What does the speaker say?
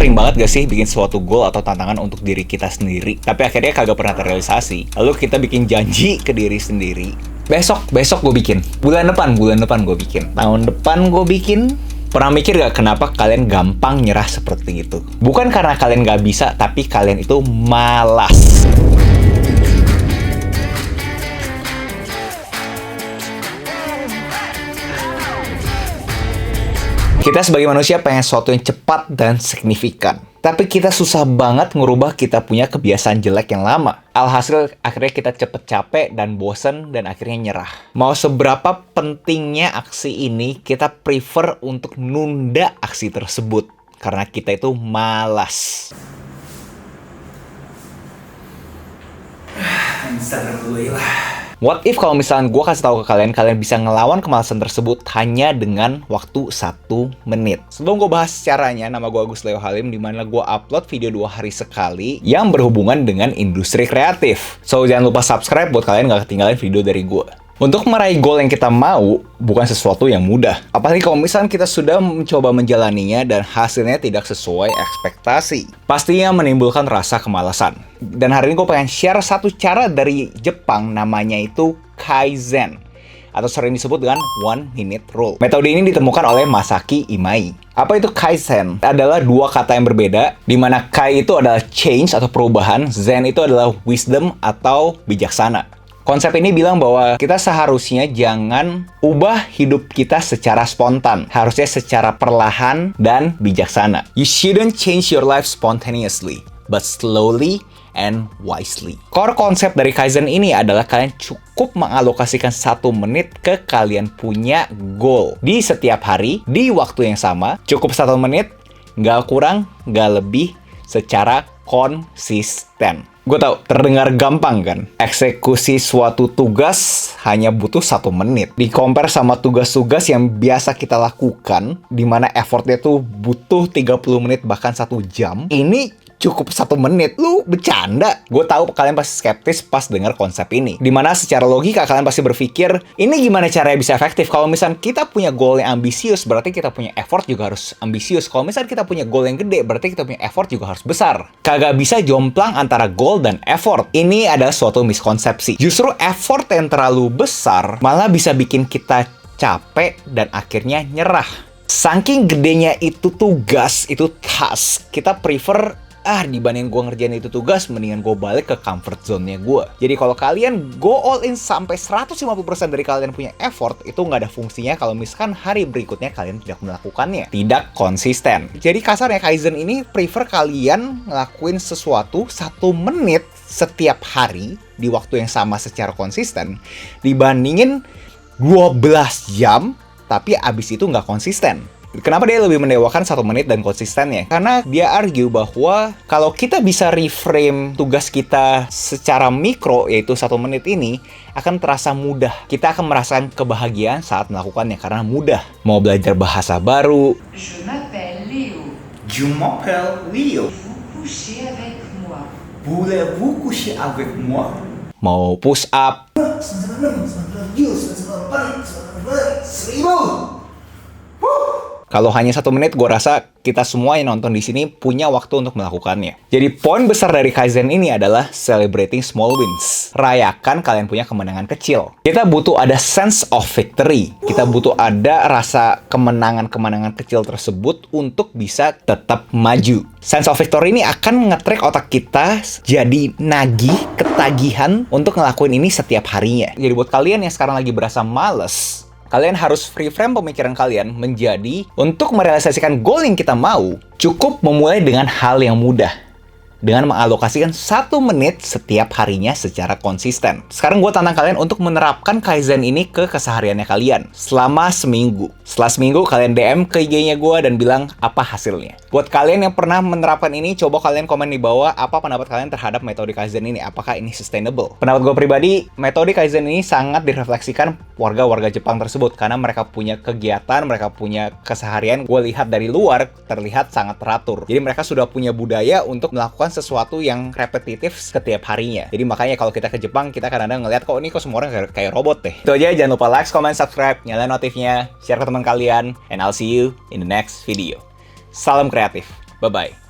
sering banget gak sih bikin suatu goal atau tantangan untuk diri kita sendiri, tapi akhirnya kagak pernah terrealisasi. Lalu kita bikin janji ke diri sendiri. Besok gue bikin. Bulan depan gue bikin. Tahun depan gue bikin. Pernah mikir gak kenapa kalian gampang nyerah seperti itu? Bukan karena kalian gak bisa, tapi kalian itu malas. Kita sebagai manusia pengen sesuatu yang cepat dan signifikan. Tapi kita susah banget ngerubah kita punya kebiasaan jelek yang lama. Alhasil akhirnya kita cepet capek dan bosen dan akhirnya nyerah. Mau seberapa pentingnya aksi ini, kita prefer untuk nunda aksi tersebut. Karena kita itu malas. What if kalau misalnya gue kasih tahu ke kalian bisa ngelawan kemalasan tersebut hanya dengan waktu 1 menit. Sebelum gue bahas caranya, nama gue Agus Leo Halim, dimana gue upload video 2 hari sekali yang berhubungan dengan industri kreatif. So jangan lupa subscribe buat kalian gak ketinggalan video dari gue. Untuk meraih goal yang kita mau, bukan sesuatu yang mudah. Apalagi kalau misalnya kita sudah mencoba menjalaninya dan hasilnya tidak sesuai ekspektasi. Pastinya menimbulkan rasa kemalasan. Dan hari ini gue pengen share satu cara dari Jepang, namanya itu Kaizen. Atau sering disebut dengan 1 Minute Rule. Metode ini ditemukan oleh Masaki Imai. Apa itu Kaizen? Adalah 2 kata yang berbeda, di mana Kai itu adalah change atau perubahan, Zen itu adalah wisdom atau bijaksana. Konsep ini bilang bahwa kita seharusnya jangan ubah hidup kita secara spontan. Harusnya secara perlahan dan bijaksana. You shouldn't change your life spontaneously, but slowly and wisely. Core konsep dari Kaizen ini adalah kalian cukup mengalokasikan 1 menit ke kalian punya goal. Di setiap hari, di waktu yang sama, cukup 1 menit, nggak kurang, nggak lebih, secara konsisten. Gue tau, terdengar gampang kan? Eksekusi suatu tugas hanya butuh 1 menit. Di-compare sama tugas-tugas yang biasa kita lakukan, di mana effortnya tuh butuh 30 menit bahkan 1 jam. Ini cukup 1 menit. Lu bercanda? Gue tahu kalian pasti skeptis pas dengar konsep ini. Dimana secara logika kalian pasti berpikir, ini gimana caranya bisa efektif? Kalau misalnya kita punya goal yang ambisius, berarti kita punya effort juga harus ambisius. Kalau misalnya kita punya goal yang gede, berarti kita punya effort juga harus besar. Kagak bisa jomplang antara goal dan effort. Ini adalah suatu miskonsepsi. Justru effort yang terlalu besar malah bisa bikin kita capek dan akhirnya nyerah. Saking gedenya itu tugas, itu task, kita prefer dibanding gue ngerjain itu tugas, mendingan gue balik ke comfort zone-nya gue. Jadi kalau kalian go all in sampai 150% dari kalian punya effort, itu nggak ada fungsinya kalau misalkan hari berikutnya kalian tidak melakukannya. Tidak konsisten. Jadi kasarnya Kaizen ini prefer kalian ngelakuin sesuatu 1 menit setiap hari di waktu yang sama secara konsisten, dibandingin 12 jam tapi abis itu nggak konsisten. Kenapa dia lebih mendewakan 1 menit dan konsistennya? Karena dia argue bahwa kalau kita bisa reframe tugas kita secara mikro, yaitu 1 menit ini, akan terasa mudah. Kita akan merasakan kebahagiaan saat melakukannya karena mudah. Mau belajar bahasa baru. Je m'appelle Léo. Je m'appelle Léo. Vous couchez avec moi. Voulez-vous coucher avec moi? Mau push up. 1000. Kalau hanya 1 menit, gue rasa kita semua yang nonton di sini punya waktu untuk melakukannya. Jadi poin besar dari Kaizen ini adalah celebrating small wins. Rayakan kalian punya kemenangan kecil. Kita butuh ada sense of victory. Kita butuh ada rasa kemenangan-kemenangan kecil tersebut untuk bisa tetap maju. Sense of victory ini akan nge-track otak kita jadi nagih, ketagihan untuk ngelakuin ini setiap harinya. Jadi buat kalian yang sekarang lagi berasa males, kalian harus reframe pemikiran kalian menjadi untuk merealisasikan goal yang kita mau, cukup memulai dengan hal yang mudah. Dengan mengalokasikan 1 menit setiap harinya secara konsisten. Sekarang gue tantang kalian untuk menerapkan Kaizen ini ke kesehariannya kalian selama seminggu. Setelah seminggu, kalian DM ke IG-nya gue dan bilang apa hasilnya. Buat kalian yang pernah menerapkan ini, coba kalian komen di bawah apa pendapat kalian terhadap metode Kaizen ini. Apakah ini sustainable? Pendapat gue pribadi, metode Kaizen ini sangat direfleksikan warga-warga Jepang tersebut. Karena mereka punya kegiatan, mereka punya keseharian. Gue lihat dari luar, terlihat sangat teratur. Jadi mereka sudah punya budaya untuk melakukan sesuatu yang repetitif setiap harinya. Jadi makanya kalau kita ke Jepang, kita kadang-kadang ngeliat kok ini kok semua orang kayak robot deh. Itu aja, jangan lupa like, comment, subscribe, nyalain notifnya, share ke teman kalian, and I'll see you in the next video. Salam kreatif. Bye-bye.